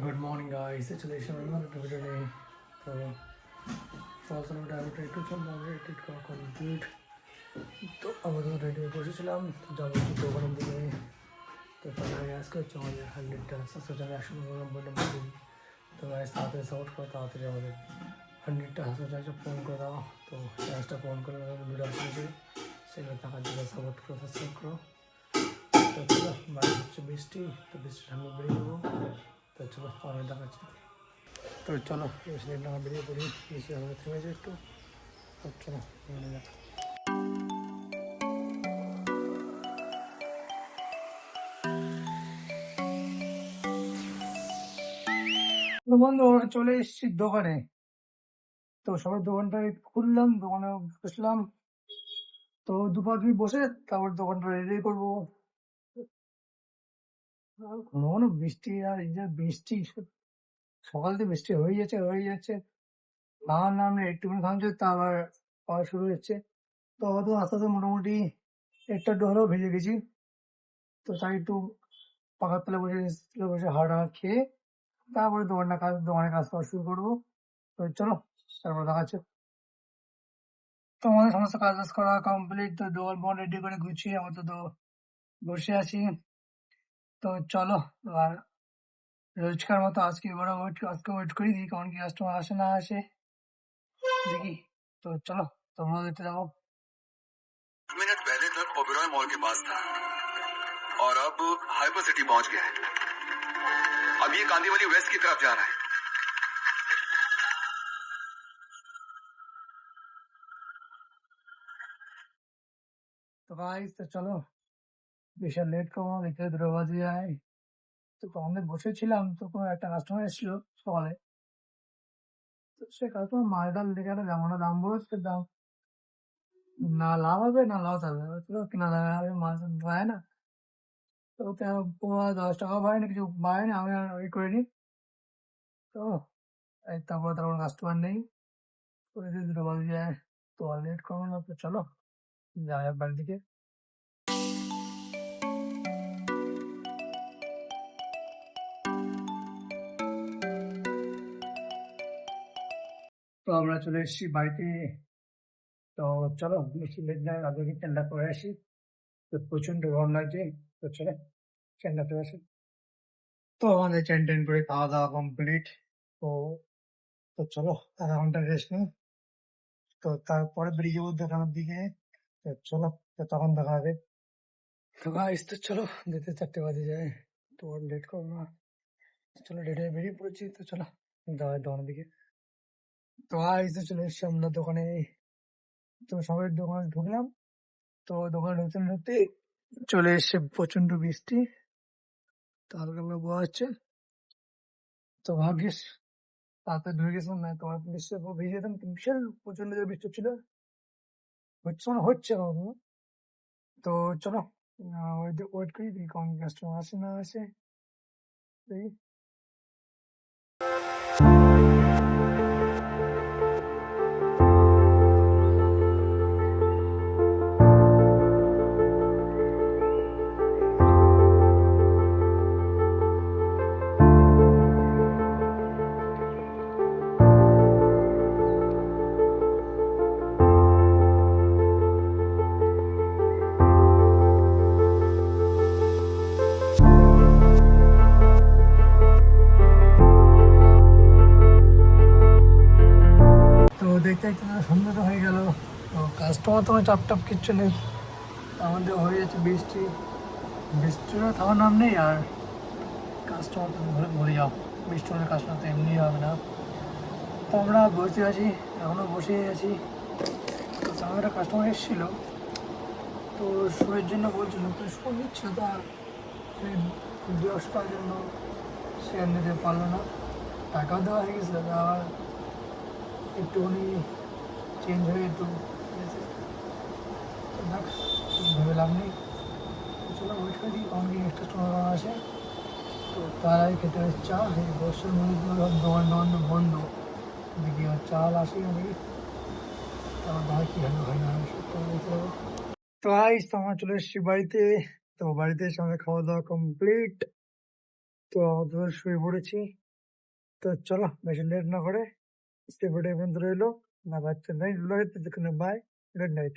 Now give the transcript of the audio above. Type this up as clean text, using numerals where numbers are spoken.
Good morning guys, চলে এসেছি আমার একটা ভিডিও নিয়ে। তো সকাল টাইমটা একটু চললাম, এডিট করা কমপ্লিট। তো আমাদের রেডি হয়ে বসেছিলাম, তো যাবো একটু দোকানের দিকে। তো তার আগে আজকে হচ্ছে আমাদের 100টা সাবস্ক্রাইবার, 199 দিন। তো গাইস তাড়াতাড়ি সাপোর্ট করো, তাড়াতাড়ি আমাদের 100টা সাবস্ক্রাইবার পূরণ করে দাও। তো চ্যানেলটা পূরণ করে দাও, ভিডিও আসছে সেগুলো টাকার দিকে সাপোর্ট করো, সাবস্ক্রাইব করো। তো চলো, বাইরে হচ্ছে বৃষ্টি, তো বৃষ্টির সামনে বেরিয়ে যাবো। তো চলো অনেক দেখাচ্ছি। তো চলো সিলিন্ডার বেরিয়ে পড়ি, বেশি আমাদের থেমেছে একটু। তো চলো বেরিয়ে যাক। তো বন্ধু আমরা চলে এসেছি দোকানে। তো সবার দোকানটা খুললাম, দোকানে বসলাম। তো দুপাশ বসে তারপর দোকানটা রেডি করবো। ঘন বৃষ্টি, আর এই যে বৃষ্টি, সকাল থেকে বৃষ্টি হয়ে যাচ্ছে নাম নামে একটুখানি থামছে, তা আবার পাওয়া শুরু হচ্ছে। তো হয়তো আস্তে আস্তে মোটামুটি একটা হলেও ভেজে গেছি। তো তাই একটু পাখার তলে বসে হাওয়া খেয়ে তারপরে দোকানে কাজ করা শুরু করবো। তো চলো তারপর দেখাচ্ছে। তো আমাদের সমস্ত কাজ বাজ করা কমপ্লিট। তো দোকান রেডি করে গুছিয়ে আপাতত বসে আছি। তো চলো আর রোজকার মতো আজকে ওয়েট করি, দেখি কেমন কি কাস্টমার আসে না আসে দেখি। তো চলো তোমরা দেখতে যাবো। मिनट पहले तक ओबेरॉय मॉल के पास था और अब हाइपर सिटी पहुंच गया है। अब ये कांदीवली वेस्ट की तरफ जा रहा है। তো গাইস তো চলো, বেশি লেট করবো না, দেখতে 2 বাজে যায়। তো আমাদের বসেছিলাম, তো কোনো একটা কাস্টমার এসেছিল সকালে। তো সে কাস্টমার মালটাল দেখে একটা দাম বলছে, দাম না লাভ হবে না লস হবে, তো কিনা দামে হবে, মাছ পায় না। তো 10 টাকা বাড়েনি, কিছু বাড়েনি, আমি আর ওই করিনি। তো তারপর কাস্টমার নেই, তো 2 বাজে যায়। তো আর লেট করবো না, তো চলো যাই বাড়ির দিকে। তো আমরা চলে এসেছি বাড়িতে। তো চলো বেশি লেট না, আগে ঠান্ডা করে আসি। তো প্রচন্ড গরম লাগছে। তো চলো ঠান্ডা করে আসি। তো আমাদের টেন করে খাওয়া দাওয়া কমপ্লিট। তো তো চলো 1/2 ঘন্টা রেস্ট নিই, তো তারপরে বেরিয়ে যাবো দোকানের দিকে। তো চলো, তো তখন দেখা হবে। তো গাইস তো চলো, যেতে 4টে বাজে যায়। তো আর লেট করবো না, চলো রেডি হয়ে বেরিয়ে পড়েছি। তো চলো যাওয়া দোকানের দিকে। তো গাইস তো চলে এসছি আমরা দোকানে। তো সবাই দোকানে ঢুকলাম। তো দোকানে ঢুকতে চলে এসছে প্রচন্ড বৃষ্টি। তো হালকা হালকা বোয়া হচ্ছে। তো ভাগ্যিস তাড়াতাড়ি ঢুকে গেছিলাম, না তোমার বৃষ্টিতে পুরো ভিজে যেতাম। বিশাল প্রচন্ড যে বৃষ্টি ছিল, হচ্ছে এখনো। তো চলো ওয়েট করি, দেখি কোন কাস্টমার আসে না আসে দেখি। তো দেখতে দেখতে তো সন্ধ্যা তো হয়ে গেল। তো কাস্টমার তো চাপ কিচ্ছু নেই, আমাদের হয়ে যাচ্ছে বৃষ্টি। বৃষ্টিরও থামার নাম নেই, আর কাস্টমার তো ভরে যাও। বৃষ্টি হলে কাস্টমার তো এমনি হবে না। তো আমরা বসে আছি, এখনও বসেই আছি। তো আমার একটা কাস্টমার এসেছিল, তো শোয়ের জন্য বলছিল, তো শো নিচ্ছিল, তো আর 200 টাকার জন্য সে আর নিতে পারলো না। টাকাও দেওয়া হয়ে গেছিলো, তো আবার একটুখানি চেঞ্জ হয়ে একটু গেছে। তো দেখ ভেবে লাভ নেই। তো চলো ওয়েট করে দিই কখন কি এক্সট্রা স্টোর আসে। তো তার আগে খেতে হবে চা। এই বর্ষার মধ্যে দোকান বন্ধ, দেখি আর চাল আসে নাকি, তারপর দেখা কি হয় না হয়, সব তো দেখতে পাবো। তো আমরা চলে এসেছি বাড়িতে। তো বাড়িতে এসে আমাদের খাওয়া দাওয়া কমপ্লিট। তো আমাদের শুয়ে পড়েছি। তো চলো বেশি লেট না করে ভিডিও বন্ধ রইলো না বাচ্চা নাই বাই, গুড নাইট।